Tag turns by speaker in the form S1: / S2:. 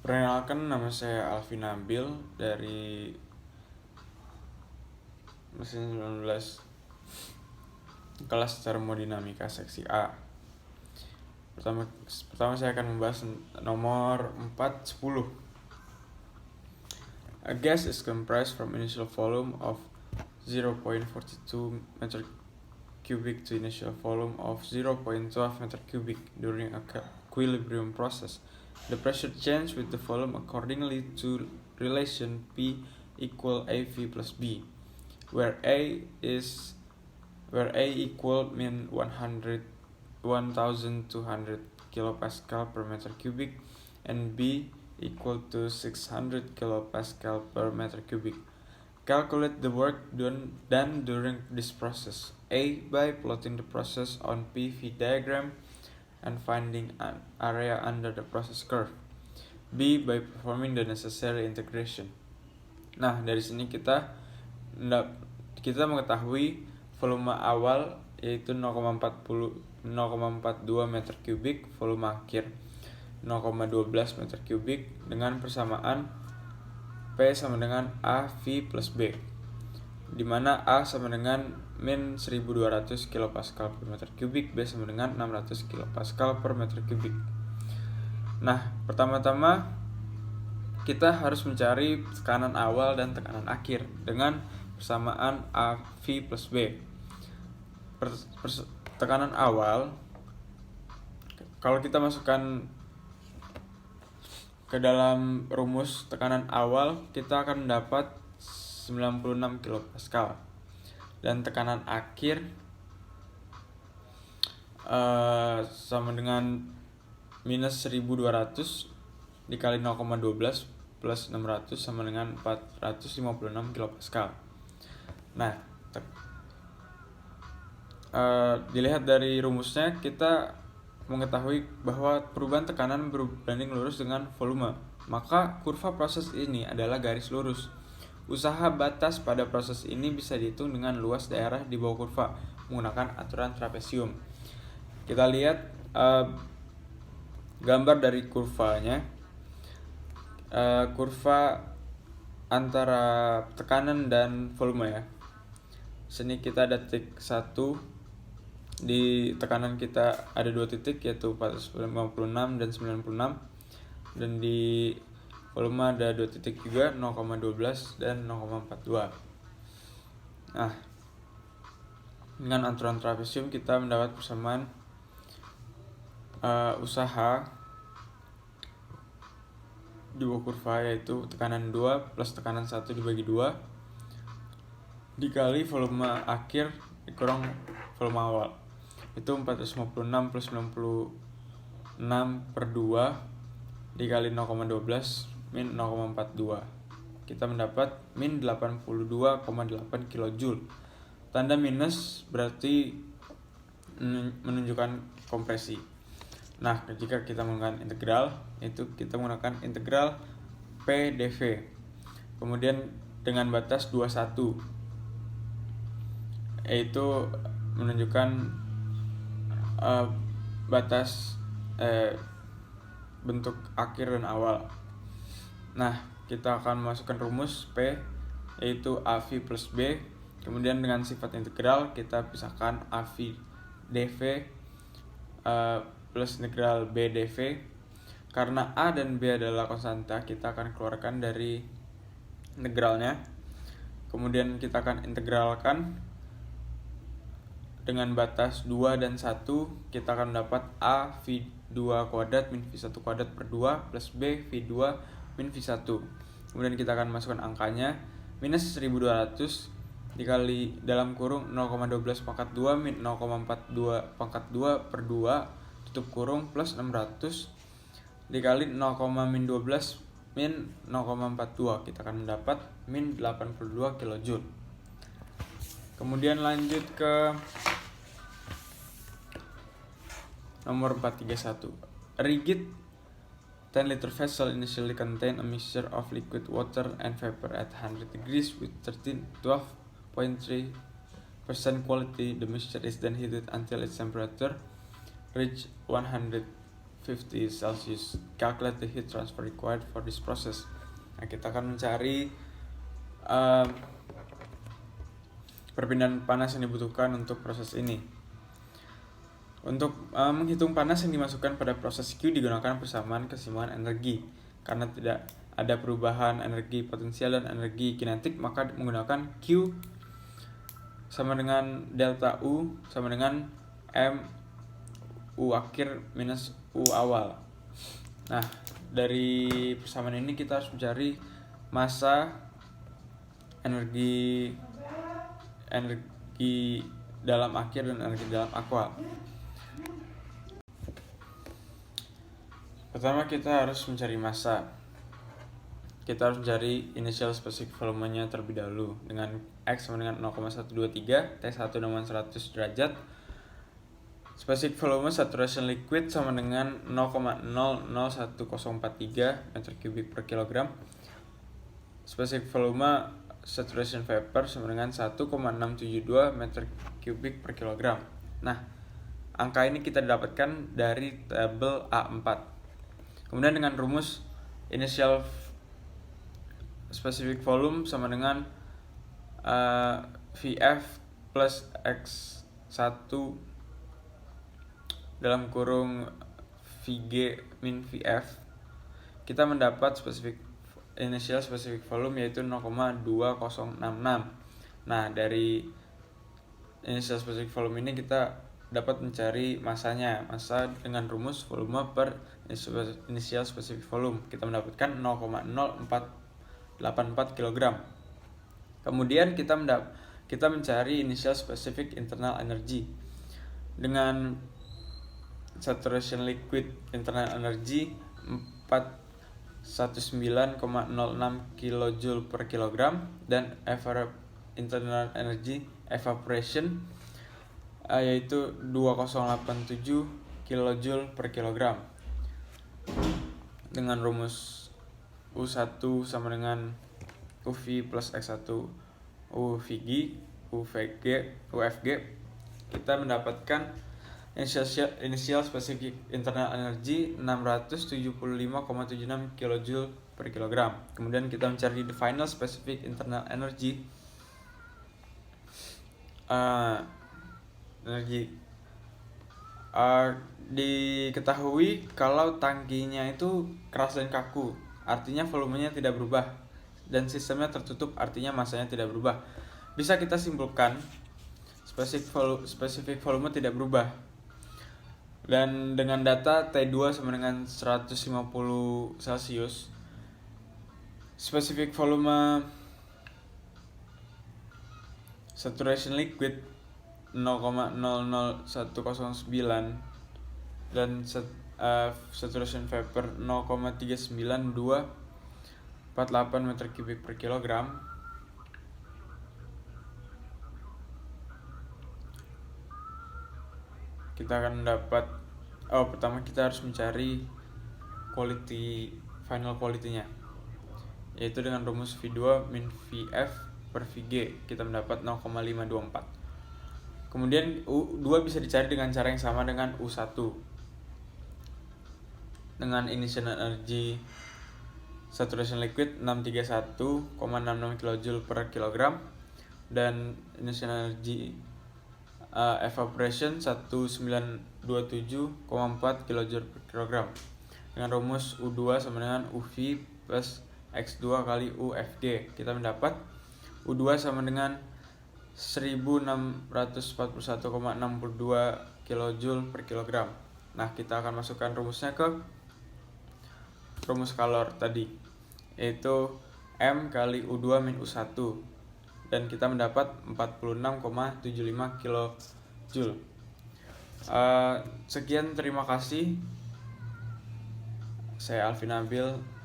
S1: Perkenalkan, nama saya Alvin Nabil dari mesin 19 kelas termodinamika seksi A. Pertama saya akan membahas nomor 410. A gas is compressed from initial volume of 0.42 meter cubic to initial volume of 0.12 meter cubic during a equilibrium process. The pressure change with the volume accordingly to relation P equal AV plus B, where A equal mean 1200 kilopascal per meter cubic and B equal to 600 kilopascal per meter cubic. Calculate the work done during this process. A. By plotting the process on PV diagram and finding an area under the process curve. B. By performing the necessary integration. Nah, dari sini kita mengetahui volume awal yaitu 0,42 meter kubik, volume akhir 0,12 meter kubik dengan persamaan P sama dengan AV plus B, di mana A sama dengan min 1200 kilopascal per meter kubik, B sama dengan 600 kilopascal per meter kubik. Nah, pertama-tama kita harus mencari tekanan awal dan tekanan akhir dengan persamaan AV plus B. Tekanan awal, kalau kita masukkan ke dalam rumus tekanan awal, kita akan mendapat 96 kilopascal. Dan tekanan akhir sama dengan minus 1200 dikali 0,12 plus 600 sama dengan 456 kilopascal. Nah, dilihat dari rumusnya, kita mengetahui bahwa perubahan tekanan berbanding lurus dengan volume, maka kurva proses ini adalah garis lurus. Usaha batas pada proses ini bisa dihitung dengan luas daerah di bawah kurva menggunakan aturan trapesium. Kita lihat gambar dari kurvanya. Kurva antara tekanan dan volume ya. Sini kita ada titik 1. Di tekanan kita ada 2 titik, yaitu 456 dan 96, dan di volume ada 2 titik juga, 0,12 dan 0,42. Nah, dengan aturan trapesium kita mendapat persamaan usaha di bawah kurva, yaitu tekanan 2 plus tekanan 1 dibagi 2 dikali volume akhir dikurang volume awal, itu 456 plus 96 per 2 dikali 0,12 min 0,42. Kita mendapat min 82,8 kilojoule. Tanda minus berarti menunjukkan kompresi. Nah, jika kita menggunakan integral, itu kita menggunakan integral P dV. Kemudian dengan batas 21, yaitu menunjukkan batas bentuk akhir dan awal. Nah, kita akan masukkan rumus P, yaitu AV plus B. Kemudian dengan sifat integral kita pisahkan AV dV plus integral B dV. Karena A dan B adalah konstanta, kita akan keluarkan dari integralnya. Kemudian kita akan integralkan dengan batas 2 dan 1, kita akan mendapat A V2 kuadrat min V1 kuadrat per 2 plus B V2 min V1. Kemudian kita akan masukkan angkanya, minus 1200 dikali dalam kurung 0,12 pangkat 2 min 0,42 pangkat 2 per 2 tutup kurung plus 600 dikali 0,-12 min 0,42. Kita akan mendapat min 82 kilojoule. Kemudian lanjut ke nomor 431. A rigid 10 liter vessel initially contain a mixture of liquid water and vapor at 100 degrees with 12.3% quality. The mixture is then heated until its temperature reach 150 50 Celsius. Calculate the heat transfer required for this process. Nah, kita akan mencari perpindahan panas yang dibutuhkan untuk proses ini. Untuk menghitung panas yang dimasukkan pada proses Q digunakan persamaan keseimbangan energi. Karena tidak ada perubahan energi potensial dan energi kinetik, maka menggunakan Q sama dengan delta U sama dengan M U akhir minus U awal. Nah, dari persamaan ini kita harus mencari massa, energi dalam akhir dan energi dalam aqua. Pertama kita harus mencari massa. Kita harus mencari initial specific volumenya terlebih dahulu dengan X sama dengan 0,123, T1 dengan 100 derajat. Specific volume saturation liquid sama dengan 0,001043 meter kubik per kilogram. Specific volume saturation vapor sama dengan 1,672 meter kubik per kilogram. Nah, angka ini kita dapatkan dari tabel A4. Kemudian dengan rumus initial specific volume sama dengan VF plus X1 dalam kurung VG min VF, kita mendapat initial specific volume yaitu 0,2066. Nah, dari initial specific volume ini kita dapat mencari massanya. Massa dengan rumus volume per initial specific volume, kita mendapatkan 0,0484 kg. Kemudian kita mencari initial specific internal energy dengan saturation liquid internal energy 419,06 kJ per kilogram dan internal energy evaporation yaitu 2087 kJ per kilogram. Dengan rumus U1 sama dengan UV plus X1 UFG, kita mendapatkan initial specific internal energy 675,76 kJ per kilogram. Kemudian kita mencari the final specific internal energy diketahui kalau tangkinya itu keras dan kaku, artinya volumenya tidak berubah, dan sistemnya tertutup, artinya massanya tidak berubah. Bisa kita simpulkan specific volume tidak berubah. Dan dengan data T2 sama dengan 150 Celsius, specific volume saturation liquid 0,00109 dan saturation vapor 0,39248 meter kubik per kilogram. Kita akan mendapat pertama kita harus mencari final quality-nya, yaitu dengan rumus V2 min VF per VG, kita mendapat 0,524. Kemudian U2 bisa dicari dengan cara yang sama dengan U1 dengan initial energy saturation liquid 631,66 kJ per kilogram dan initial energy evaporation 1927,4 kJ per kilogram. Dengan rumus U2 sama dengan UV plus X2 kali UFG, kita mendapat U2 sama dengan 1641,62 kJ per kilogram. Nah, kita akan masukkan rumusnya ke rumus kalor tadi, yaitu M kali U2 min U1, dan kita mendapat 46,75 kJ. Sekian, terima kasih. Saya Alvin Nabil.